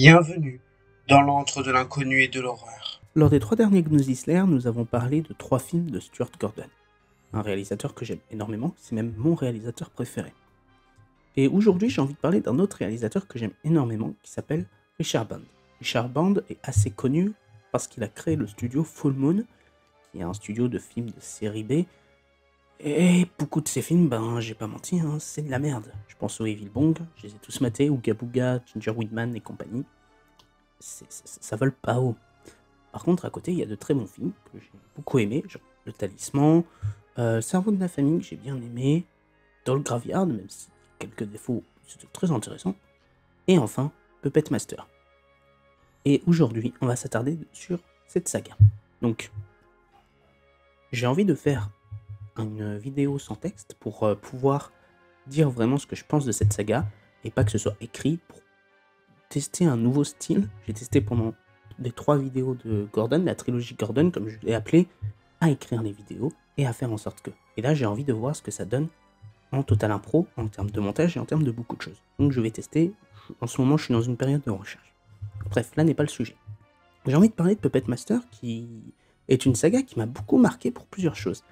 Bienvenue dans l'antre de l'inconnu et de l'horreur. Lors des 3 derniers Gnosis-Lair, nous avons parlé de 3 films de Stuart Gordon, un réalisateur que j'aime énormément, c'est même mon réalisateur préféré. Et aujourd'hui, j'ai envie de parler d'un autre réalisateur que j'aime énormément, qui s'appelle Richard Band. Richard Band est assez connu parce qu'il a créé le studio Full Moon, qui est un studio de films de série B, et beaucoup de ces films, j'ai pas menti, c'est de la merde. Je pense aux Evil Bong, je les ai tous matés, ou Gabuga, Ginger Weedman et compagnie. Ça vole pas haut. Par contre, à côté, il y a de très bons films que j'ai beaucoup aimés, genre Le Talisman, Cerveau de la famille que j'ai bien aimé, Doll Graveyard, même si quelques défauts, c'était très intéressant, et enfin, Puppet Master. Et aujourd'hui, on va s'attarder sur cette saga. Donc, j'ai envie de faire une vidéo sans texte pour pouvoir dire vraiment ce que je pense de cette saga, et pas que ce soit écrit, pour tester un nouveau style. J'ai testé pendant des 3 vidéos de Gordon, la trilogie Gordon, comme je l'ai appelé, à écrire les vidéos et à faire en sorte que. Et là, j'ai envie de voir ce que ça donne en total impro, en termes de montage et en termes de beaucoup de choses. Donc je vais tester. En ce moment, je suis dans une période de recherche. Bref, là n'est pas le sujet. J'ai envie de parler de Puppet Master, qui est une saga qui m'a beaucoup marqué pour plusieurs choses.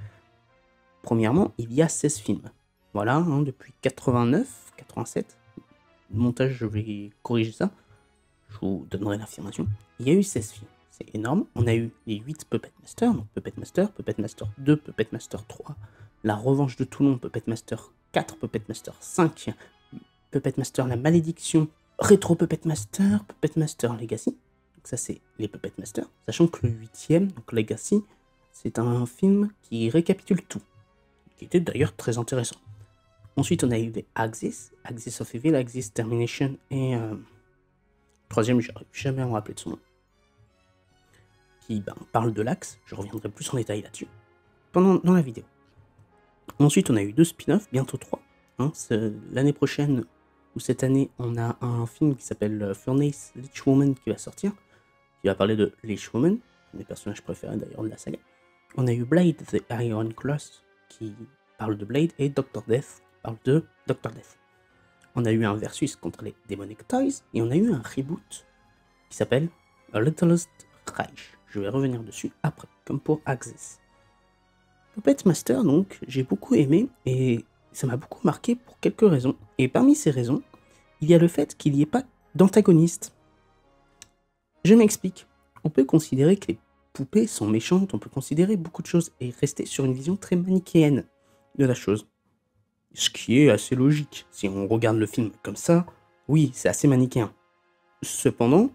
Premièrement, il y a 16 films. Voilà, depuis 89, 87. Le montage, je vais corriger ça. Je vous donnerai l'affirmation. Il y a eu 16 films. C'est énorme. On a eu les 8 Puppet Master, donc Puppet Master 2, Puppet Master 3, La Revanche de Toulon, Puppet Master 4, Puppet Master 5, Puppet Master La Malédiction, Retro Puppet Master Legacy. Donc ça, c'est les Puppet Master. Sachant que le 8e, donc Legacy, c'est un film qui récapitule tout, qui était d'ailleurs très intéressant. Ensuite, on a eu les Axis of Evil, Axis Termination et... troisième, j'arrive jamais à me rappeler de son nom, qui parle de l'axe. Je reviendrai plus en détail là-dessus dans la vidéo. Ensuite, on a eu 2 spin-offs, bientôt 3. L'année prochaine, ou cette année, on a un film qui s'appelle Furnace Leech Woman qui va sortir, qui va parler de Leech Woman, mes personnages préférés d'ailleurs de la saga. On a eu Blade the Iron Cross, qui parle de Blade, et Dr. Death, qui parle de Dr. Death. On a eu un versus contre les Demonic Toys, et on a eu un reboot qui s'appelle A Littlest Reich. Je vais revenir dessus après, comme pour Axis. Puppet Master, donc, j'ai beaucoup aimé, et ça m'a beaucoup marqué pour quelques raisons. Et parmi ces raisons, il y a le fait qu'il n'y ait pas d'antagoniste. Je m'explique. On peut considérer que les poupées sont méchantes, on peut considérer beaucoup de choses, et rester sur une vision très manichéenne de la chose. Ce qui est assez logique. Si on regarde le film comme ça, oui, c'est assez manichéen. Cependant,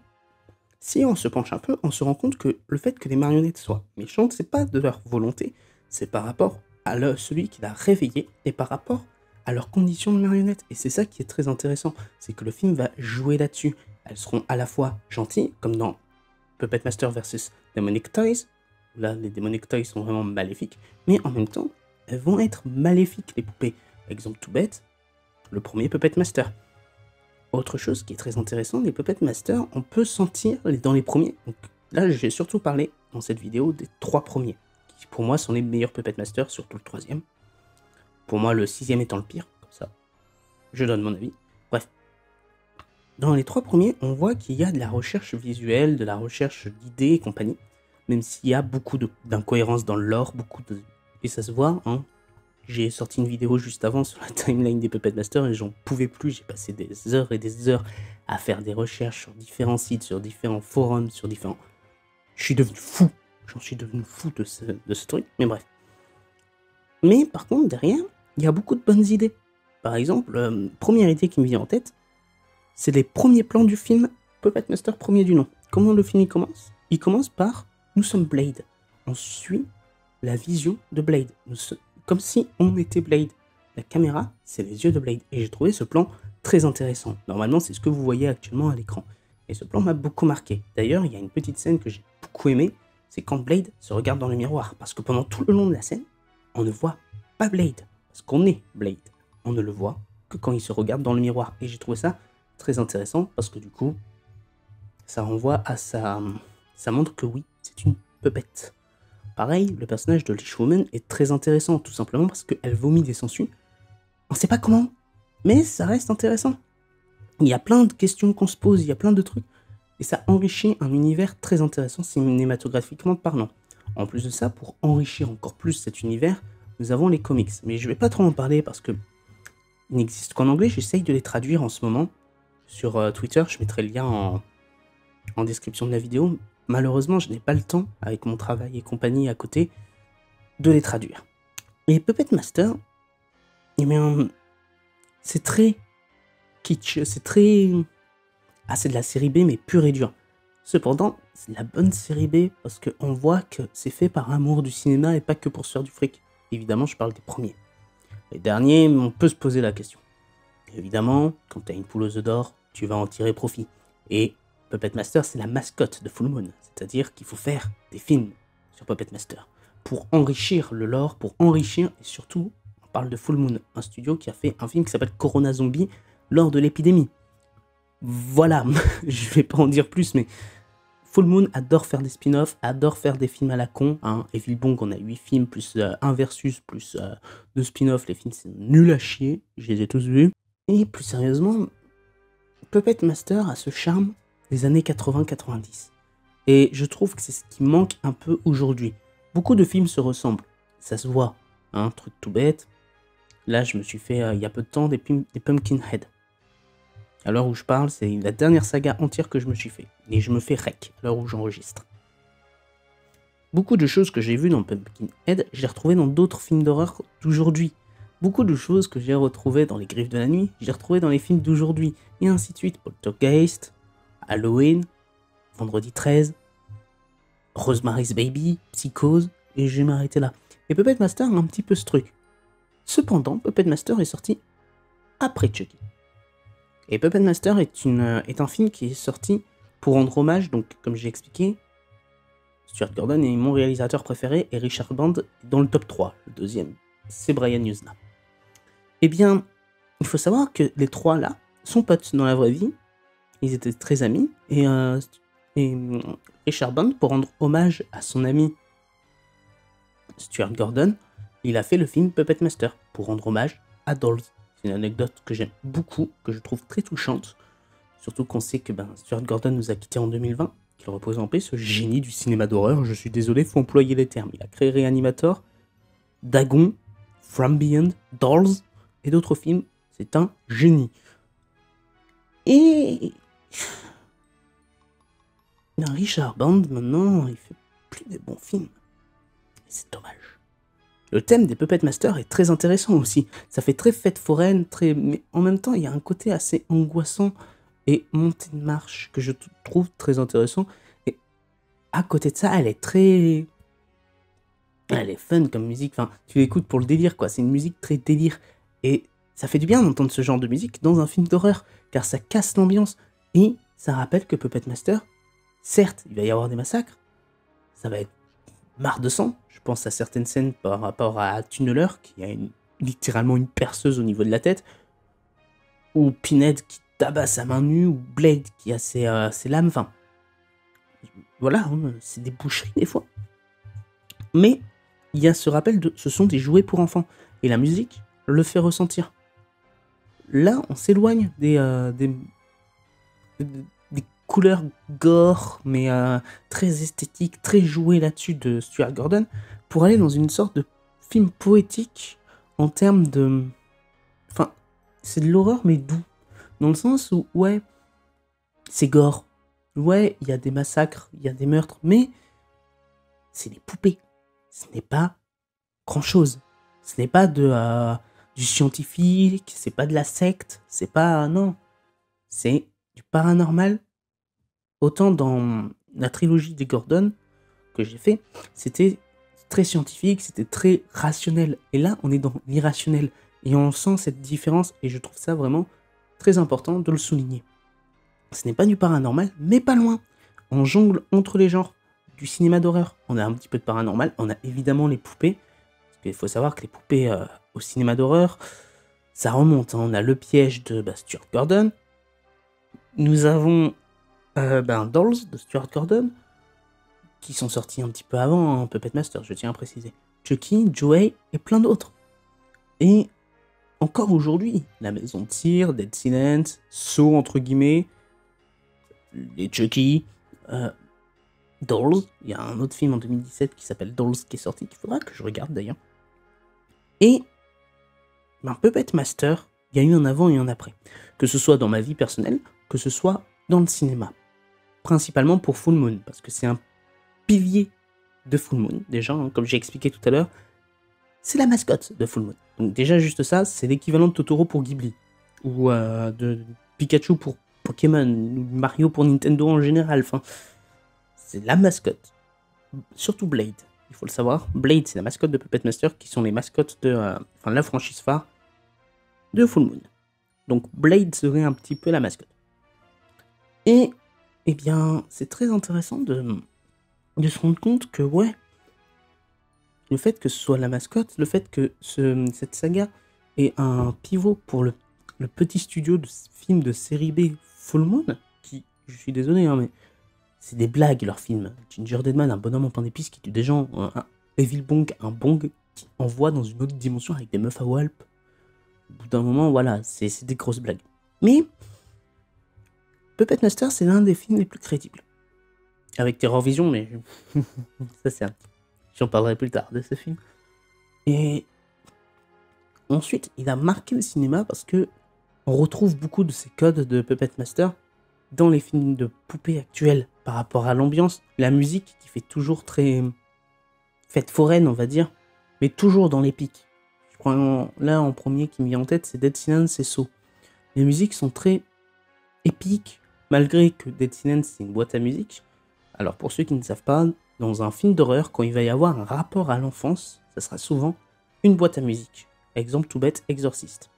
si on se penche un peu, on se rend compte que le fait que les marionnettes soient méchantes, c'est pas de leur volonté, c'est par rapport à celui qui l'a réveillé et par rapport à leurs conditions de marionnettes. Et c'est ça qui est très intéressant, c'est que le film va jouer là-dessus. Elles seront à la fois gentilles, comme dans Puppet Master vs Demonic Toys, où là les Demonic Toys sont vraiment maléfiques, mais en même temps, elles vont être maléfiques, les poupées. Exemple tout bête, le premier Puppet Master. Autre chose qui est très intéressant, les Puppet Master, on peut sentir dans les premiers. Donc là, j'ai surtout parlé dans cette vidéo des 3 premiers, qui pour moi sont les meilleurs Puppet Master, surtout le 3e. Pour moi, le 6e étant le pire, comme ça, je donne mon avis. Bref. Dans les 3 premiers, on voit qu'il y a de la recherche visuelle, de la recherche d'idées et compagnie, même s'il y a beaucoup d'incohérences dans le lore, et ça se voit, J'ai sorti une vidéo juste avant sur la timeline des Puppet Master et j'en pouvais plus. J'ai passé des heures et des heures à faire des recherches sur différents sites, sur différents forums, sur différents... Je suis devenu fou. J'en suis devenu fou de ce truc, mais bref. Mais par contre, derrière, il y a beaucoup de bonnes idées. Par exemple, première idée qui me vient en tête, c'est les premiers plans du film Puppet Master premier du nom. Comment le film commence? Il commence par « Nous sommes Blade ». On suit la vision de Blade. Comme si on était Blade. La caméra, c'est les yeux de Blade. Et j'ai trouvé ce plan très intéressant. Normalement, c'est ce que vous voyez actuellement à l'écran. Et ce plan m'a beaucoup marqué. D'ailleurs, il y a une petite scène que j'ai beaucoup aimée, c'est quand Blade se regarde dans le miroir. Parce que pendant tout le long de la scène, on ne voit pas Blade. Parce qu'on est Blade. On ne le voit que quand il se regarde dans le miroir. Et j'ai trouvé ça très intéressant parce que du coup, ça renvoie à ça montre que oui, c'est une puppet. Pareil, le personnage de Leech Woman est très intéressant, tout simplement parce qu'elle vomit des sangsues. On sait pas comment, mais ça reste intéressant. Il y a plein de questions qu'on se pose, il y a plein de trucs. et ça enrichit un univers très intéressant cinématographiquement parlant. En plus de ça, pour enrichir encore plus cet univers, nous avons les comics. Mais je vais pas trop en parler parce que il n'existe qu'en anglais, j'essaye de les traduire en ce moment sur Twitter, je mettrai le lien en description de la vidéo. Malheureusement, je n'ai pas le temps, avec mon travail et compagnie à côté, de les traduire. Et Puppet Master, eh bien, c'est très kitsch, c'est très... Ah, c'est de la série B, mais pure et dure. Cependant, c'est de la bonne série B, parce qu'on voit que c'est fait par amour du cinéma et pas que pour se faire du fric. Évidemment, je parle des premiers. Les derniers, on peut se poser la question. Évidemment, quand tu as une poule aux œufs d'or, tu vas en tirer profit. Et Puppet Master, c'est la mascotte de Full Moon. C'est-à-dire qu'il faut faire des films sur Puppet Master pour enrichir le lore, pour enrichir, et surtout, on parle de Full Moon, un studio qui a fait un film qui s'appelle Corona Zombie lors de l'épidémie. Voilà, je vais pas en dire plus, mais Full Moon adore faire des spin-offs, adore faire des films à la con. Hein. Evil Bong, on a 8 films, plus un versus, plus 2 spin-offs. Les films, c'est nul à chier, je les ai tous vus. Et plus sérieusement, Puppet Master a ce charme des années 80-90. Et je trouve que c'est ce qui manque un peu aujourd'hui. Beaucoup de films se ressemblent, ça se voit. Un truc tout bête. Là, je me suis fait, il y a peu de temps, des Pumpkinhead. À l'heure où je parle, c'est la dernière saga entière que je me suis fait. Et je me fais rec, à l'heure où j'enregistre. Beaucoup de choses que j'ai vues dans Pumpkinhead, je les retrouvées dans d'autres films d'horreur d'aujourd'hui. Beaucoup de choses que j'ai retrouvées dans Les Griffes de la Nuit, j'ai retrouvées dans les films d'aujourd'hui. Et ainsi de suite. Poltergeist, Halloween, Vendredi 13, Rosemary's Baby, Psychose, et je vais m'arrêter là. Et Puppet Master a un petit peu ce truc. Cependant, Puppet Master est sorti après Chucky. Et Puppet Master est un film qui est sorti pour rendre hommage, donc comme j'ai expliqué, Stuart Gordon est mon réalisateur préféré et Richard Band est dans le top 3. Le deuxième, c'est Brian Yuzna. Eh bien, il faut savoir que les trois là sont potes dans la vraie vie. Ils étaient très amis. Et Richard Band, pour rendre hommage à son ami Stuart Gordon, il a fait le film Puppet Master pour rendre hommage à Dolls. C'est une anecdote que j'aime beaucoup, que je trouve très touchante. Surtout qu'on sait que Stuart Gordon nous a quittés en 2020, qu'il repose en paix, ce génie du cinéma d'horreur. Je suis désolé, faut employer les termes. Il a créé Reanimator, Dagon, From Beyond, Dolls et d'autres films. C'est un génie. Et Richard Band, maintenant, il fait plus des bons films. C'est dommage. Le thème des Puppet Master est très intéressant aussi. Ça fait très fête foraine, mais en même temps, il y a un côté assez angoissant et montée de marche que je trouve très intéressant. Et à côté de ça, elle est fun comme musique. Enfin, tu l'écoutes pour le délire, quoi. C'est une musique très délire. Et ça fait du bien d'entendre ce genre de musique dans un film d'horreur, car ça casse l'ambiance. Et ça rappelle que Puppet Master, certes, il va y avoir des massacres. Ça va être marre de sang. Je pense à certaines scènes par rapport à Tunneler, qui a littéralement une perceuse au niveau de la tête. Ou Pinhead qui tabasse à main nue, ou Blade qui a ses lames. Enfin, voilà, hein, c'est des boucheries des fois. Mais il y a ce rappel de ce sont des jouets pour enfants. Et la musique le fait ressentir. Là, on s'éloigne des couleurs gore, mais très esthétiques, très jouées là-dessus de Stuart Gordon, pour aller dans une sorte de film poétique en termes de... Enfin, c'est de l'horreur, mais doux. Dans le sens où, ouais, c'est gore. Ouais, il y a des massacres, il y a des meurtres, mais c'est des poupées. Ce n'est pas grand-chose. Ce n'est pas du scientifique, c'est pas de la secte, c'est pas... Non. C'est du paranormal. Autant dans la trilogie des Gordon que j'ai fait, c'était très scientifique, c'était très rationnel. Et là, on est dans l'irrationnel. Et on sent cette différence, et je trouve ça vraiment très important de le souligner. Ce n'est pas du paranormal, mais pas loin. On jongle entre les genres du cinéma d'horreur. On a un petit peu de paranormal, on a évidemment les poupées. Parce qu'il faut savoir que les poupées au cinéma d'horreur, ça remonte. Hein. On a Le Piège de Stuart Gordon. Nous avons Dolls de Stuart Gordon, qui sont sortis un petit peu avant, hein, Puppet Master, je tiens à préciser. Chucky, Joey et plein d'autres. Et encore aujourd'hui, La Maison de Cire, Dead Silence, Saw entre guillemets, les Chucky, Dolls. Il y a un autre film en 2017 qui s'appelle Dolls qui est sorti, qu'il faudra que je regarde d'ailleurs. Et Puppet Master, il y a eu un avant et un après. Que ce soit dans ma vie personnelle, que ce soit dans le cinéma. Principalement pour Full Moon, parce que c'est un pilier de Full Moon. Déjà, hein, comme j'ai expliqué tout à l'heure, c'est la mascotte de Full Moon. Donc déjà, juste ça, c'est l'équivalent de Totoro pour Ghibli. Ou de Pikachu pour Pokémon, ou Mario pour Nintendo en général. Enfin, c'est la mascotte. Surtout Blade, il faut le savoir. Blade, c'est la mascotte de Puppet Master, qui sont les mascottes de la franchise phare de Full Moon. Donc Blade serait un petit peu la mascotte. Et, eh bien, c'est très intéressant de se rendre compte que, ouais, le fait que ce soit la mascotte, le fait que cette saga ait un pivot pour le petit studio de film de série B Full Moon, qui, je suis désolé, hein, mais c'est des blagues leurs films. Ginger Deadman, un bonhomme en pain d'épices qui tue des gens, un Evil Bong, un bong qui envoie dans une autre dimension avec des meufs à Walp. Au bout d'un moment, voilà, c'est des grosses blagues. Mais Puppet Master, c'est l'un des films les plus crédibles. Avec Terror Vision, mais ça c'est j'en parlerai plus tard de ce film. Et ensuite, il a marqué le cinéma parce que on retrouve beaucoup de ces codes de Puppet Master dans les films de poupées actuels par rapport à l'ambiance, la musique qui fait toujours très fête foraine, on va dire, mais toujours dans l'épique. Je crois là en premier qui me vient en tête, c'est Dead Silence et Saw. Les musiques sont très épiques, malgré que Dead Silence c'est une boîte à musique. Alors pour ceux qui ne savent pas, dans un film d'horreur, quand il va y avoir un rapport à l'enfance, ça sera souvent une boîte à musique. Exemple tout bête, Exorcist.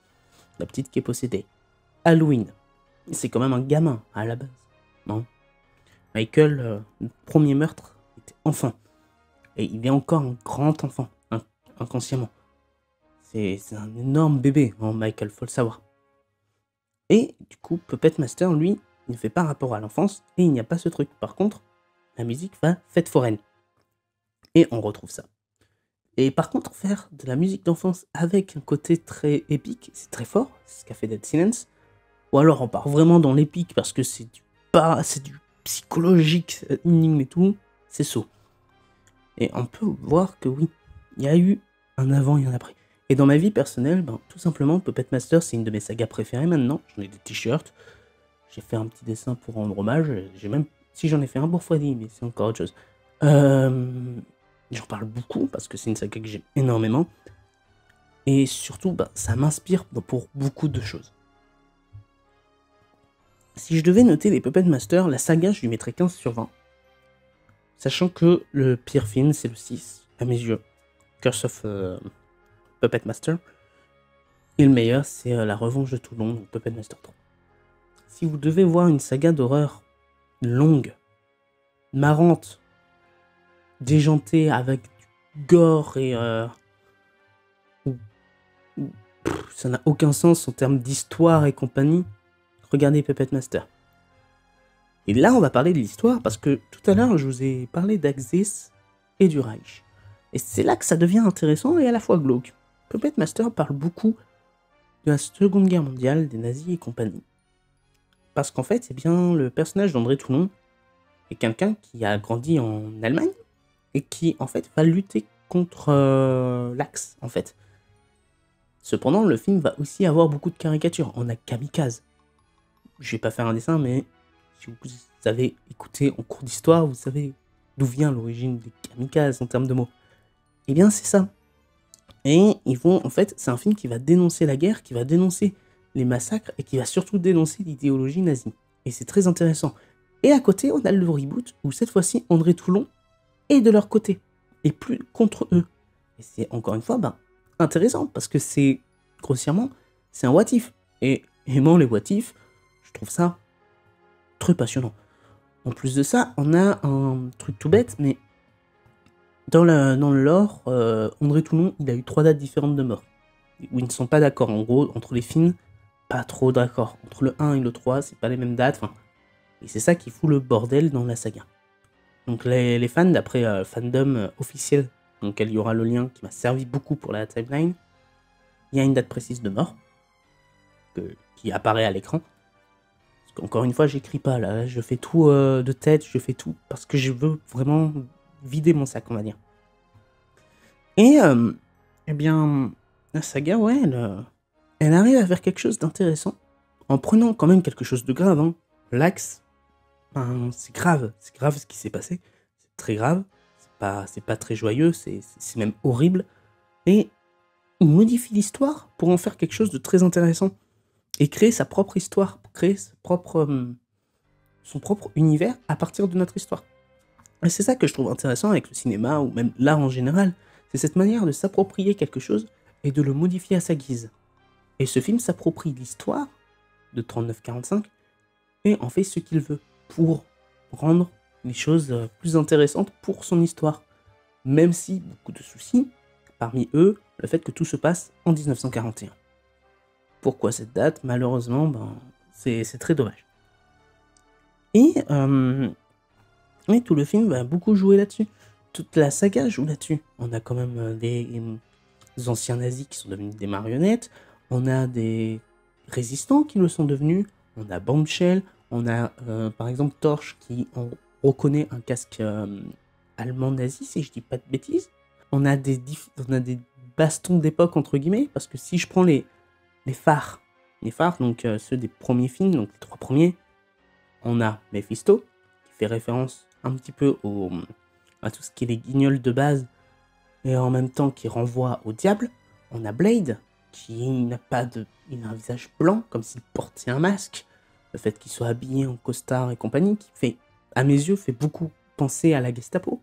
La petite qui est possédée. Halloween. C'est quand même un gamin à la base, non? Michael, le premier meurtre, était enfant. Et il est encore un grand enfant, inconsciemment. C'est un énorme bébé, hein, Michael, faut le savoir. Et du coup, Puppet Master, lui, il ne fait pas rapport à l'enfance, et il n'y a pas ce truc. Par contre, la musique va fête foraine. Et on retrouve ça. Et par contre, faire de la musique d'enfance avec un côté très épique, c'est très fort, c'est ce qu'a fait Dead Silence. Ou alors on part vraiment dans l'épique parce que c'est du psychologique, énigme et tout, c'est Saw. Et on peut voir que oui, il y a eu un avant et un après. Et dans ma vie personnelle, tout simplement, Puppet Master, c'est une de mes sagas préférées maintenant. J'en ai des t-shirts, j'ai fait un petit dessin pour rendre hommage, j'ai même, si j'en ai fait un pour Freddy, mais c'est encore autre chose. J'en parle beaucoup parce que c'est une saga que j'aime énormément. Et surtout, ça m'inspire pour beaucoup de choses. Si je devais noter les Puppet Master, la saga, je lui mettrais 15 sur 20. Sachant que le pire film, c'est le 6, à mes yeux. Curse of Puppet Master. Et le meilleur, c'est La Revanche de Toulon, donc Puppet Master 3. Si vous devez voir une saga d'horreur longue, marrante, déjantée, avec du gore et... ça n'a aucun sens en termes d'histoire et compagnie, regardez Puppet Master. Et là, on va parler de l'histoire, parce que tout à l'heure, je vous ai parlé d'Axis et du Reich. Et c'est là que ça devient intéressant et à la fois glauque. Puppet Master parle beaucoup de la Seconde Guerre mondiale, des nazis et compagnie. Parce qu'en fait, c'est bien le personnage d'André Toulon est quelqu'un qui a grandi en Allemagne et qui, en fait, va lutter contre l'Axe, en fait. Cependant, le film va aussi avoir beaucoup de caricatures. On a Kamikaze. Je vais pas faire un dessin, mais si vous avez écouté en cours d'histoire, vous savez d'où vient l'origine des kamikazes en termes de mots. Eh bien, c'est ça. Et ils vont, en fait, c'est un film qui va dénoncer la guerre, qui va dénoncer les massacres et qui va surtout dénoncer l'idéologie nazie. Et c'est très intéressant. Et à côté, on a le reboot où cette fois-ci, André Toulon est de leur côté et plus contre eux. Et c'est encore une fois, intéressant parce que c'est, grossièrement, c'est un what if. Et aimant les what if, je trouve ça très passionnant. En plus de ça, on a un truc tout bête, mais dans le lore, André Toulon, il a eu 3 dates différentes de mort. Où ils ne sont pas d'accord. En gros, entre les films, pas trop d'accord. Entre le 1 et le 3, c'est pas les mêmes dates. Et c'est ça qui fout le bordel dans la saga. Donc les fans, d'après fandom officiel, dans lequel il y aura le lien qui m'a servi beaucoup pour la timeline, il y a une date précise de mort qui apparaît à l'écran. Encore une fois, j'écris pas là, je fais tout de tête, je fais tout parce que je veux vraiment vider mon sac, on va dire. Et eh bien, la saga, ouais, elle arrive à faire quelque chose d'intéressant en prenant quand même quelque chose de grave. Hein. L'axe, ben, c'est grave ce qui s'est passé, c'est très grave, c'est pas très joyeux, c'est même horrible. Et il modifie l'histoire pour en faire quelque chose de très intéressant et créer sa propre histoire, créer son propre univers à partir de notre histoire. Et c'est ça que je trouve intéressant avec le cinéma ou même l'art en général, c'est cette manière de s'approprier quelque chose et de le modifier à sa guise. Et ce film s'approprie l'histoire de 39-45 et en fait ce qu'il veut pour rendre les choses plus intéressantes pour son histoire. Même si beaucoup de soucis, parmi eux, le fait que tout se passe en 1941. Pourquoi cette date? Malheureusement, ben, c'est très dommage. Et tout le film va beaucoup jouer là-dessus. Toute la saga joue là-dessus. On a quand même des anciens nazis qui sont devenus des marionnettes. On a des résistants qui le sont devenus. On a Bombshell. On a par exemple Torch qui on reconnaît un casque allemand nazi, si je dis pas de bêtises. On a des bastons d'époque entre guillemets, parce que si je prends les phares, donc ceux des premiers films, donc les 3 premiers, on a Mephisto, qui fait référence un petit peu à tout ce qui est les guignols de base, et en même temps qui renvoie au diable. On a Blade, qui n'a pas de... il a un visage blanc, comme s'il portait un masque. Le fait qu'il soit habillé en costard et compagnie, qui fait, à mes yeux, fait beaucoup penser à la Gestapo.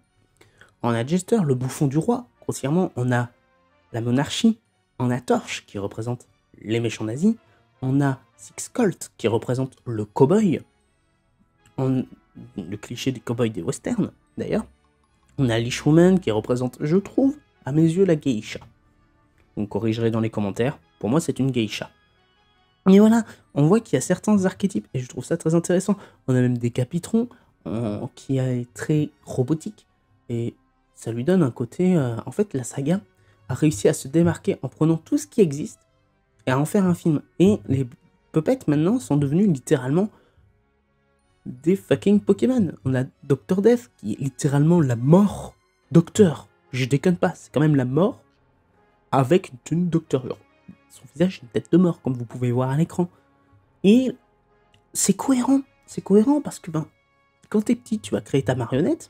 On a Jester, le bouffon du roi, grossièrement. On a la monarchie. On a Torch, qui représente les méchants nazis. On a Six Colt, qui représente le cow-boy. Le cliché des cow-boys des westerns, d'ailleurs. On a Leash Woman, qui représente, je trouve, à mes yeux, la geisha. Vous me corrigerez dans les commentaires. Pour moi, c'est une geisha. Et voilà, on voit qu'il y a certains archétypes, et je trouve ça très intéressant. On a même des Capitrons, qui est très robotique, et ça lui donne un côté... en fait, la saga a réussi à se démarquer en prenant tout ce qui existe, et à en faire un film. Et les puppets, maintenant, sont devenus littéralement des fucking Pokémon. On a Dr. Death, qui est littéralement la mort. Docteur, je déconne pas, c'est quand même la mort, avec une tenue docteur. Son visage est une tête de mort, comme vous pouvez voir à l'écran. Et c'est cohérent parce que ben, quand t'es petit, tu vas créer ta marionnette,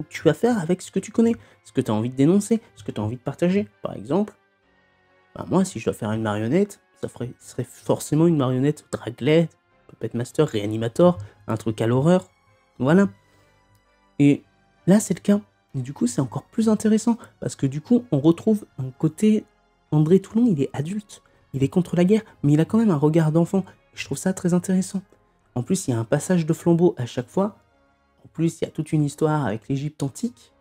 tu vas faire avec ce que tu connais, ce que tu as envie de dénoncer, ce que tu as envie de partager. Par exemple, ben moi, si je dois faire une marionnette, serait forcément une marionnette Draglet, Puppet Master, Reanimator, un truc à l'horreur. Voilà. Et là, c'est le cas. Et du coup, c'est encore plus intéressant, parce que du coup, on retrouve un côté... André Toulon, il est adulte, il est contre la guerre, mais il a quand même un regard d'enfant. Et je trouve ça très intéressant. En plus, il y a un passage de flambeau à chaque fois. En plus, il y a toute une histoire avec l'Égypte antique.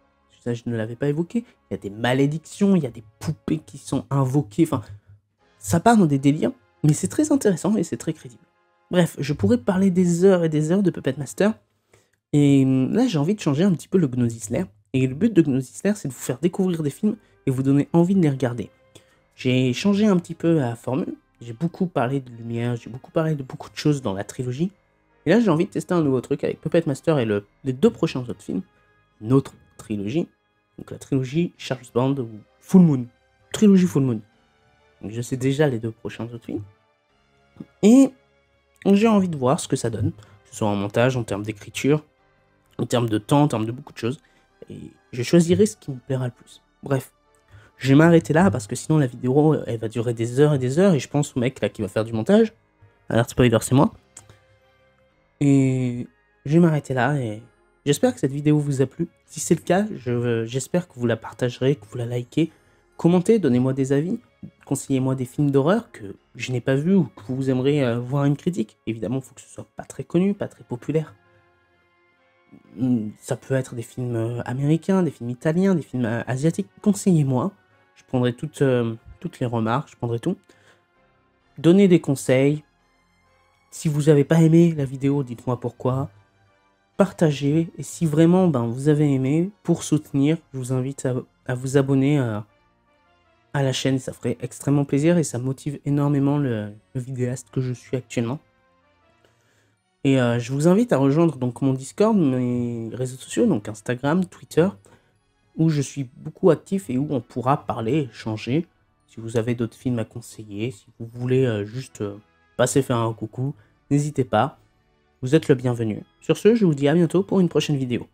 Ça, je ne l'avais pas évoqué. Il y a des malédictions, il y a des poupées qui sont invoquées. Enfin, ça part dans des délires, mais c'est très intéressant et c'est très crédible. Bref, je pourrais parler des heures et des heures de Puppet Master. Et là, j'ai envie de changer un petit peu le Gnosisler. Et le but de Gnosisler, c'est de vous faire découvrir des films et vous donner envie de les regarder. J'ai changé un petit peu la formule, j'ai beaucoup parlé de lumière, j'ai beaucoup parlé de beaucoup de choses dans la trilogie, et là j'ai envie de tester un nouveau truc avec Puppet Master et les 2 prochains autres films, une autre trilogie, donc la trilogie Charles Band ou Full Moon, trilogie Full Moon. Donc je sais déjà les 2 prochains autres films, et j'ai envie de voir ce que ça donne, que ce soit en montage, en termes d'écriture, en termes de temps, en termes de beaucoup de choses, et je choisirai ce qui me plaira le plus. Bref. Je vais m'arrêter là parce que sinon la vidéo elle va durer des heures et je pense au mec là qui va faire du montage. Alors spoiler, c'est moi. Et je vais m'arrêter là et j'espère que cette vidéo vous a plu. Si c'est le cas, j'espère que vous la partagerez, que vous la likez. Commentez, donnez-moi des avis, conseillez-moi des films d'horreur que je n'ai pas vus ou que vous aimeriez voir une critique. Évidemment, il faut que ce soit pas très connu, pas très populaire. Ça peut être des films américains, des films italiens, des films asiatiques. Conseillez-moi. Je prendrai toutes les remarques, je prendrai tout. Donnez des conseils. Si vous n'avez pas aimé la vidéo, dites-moi pourquoi. Partagez. Et si vraiment vous avez aimé, pour soutenir, je vous invite à vous abonner à la chaîne. Ça ferait extrêmement plaisir et ça motive énormément le vidéaste que je suis actuellement. Et je vous invite à rejoindre donc mon Discord, mes réseaux sociaux, donc Instagram, Twitter, où je suis beaucoup actif et où on pourra parler, échanger. Si vous avez d'autres films à conseiller, si vous voulez juste passer faire un coucou, n'hésitez pas. Vous êtes le bienvenu. Sur ce, je vous dis à bientôt pour une prochaine vidéo.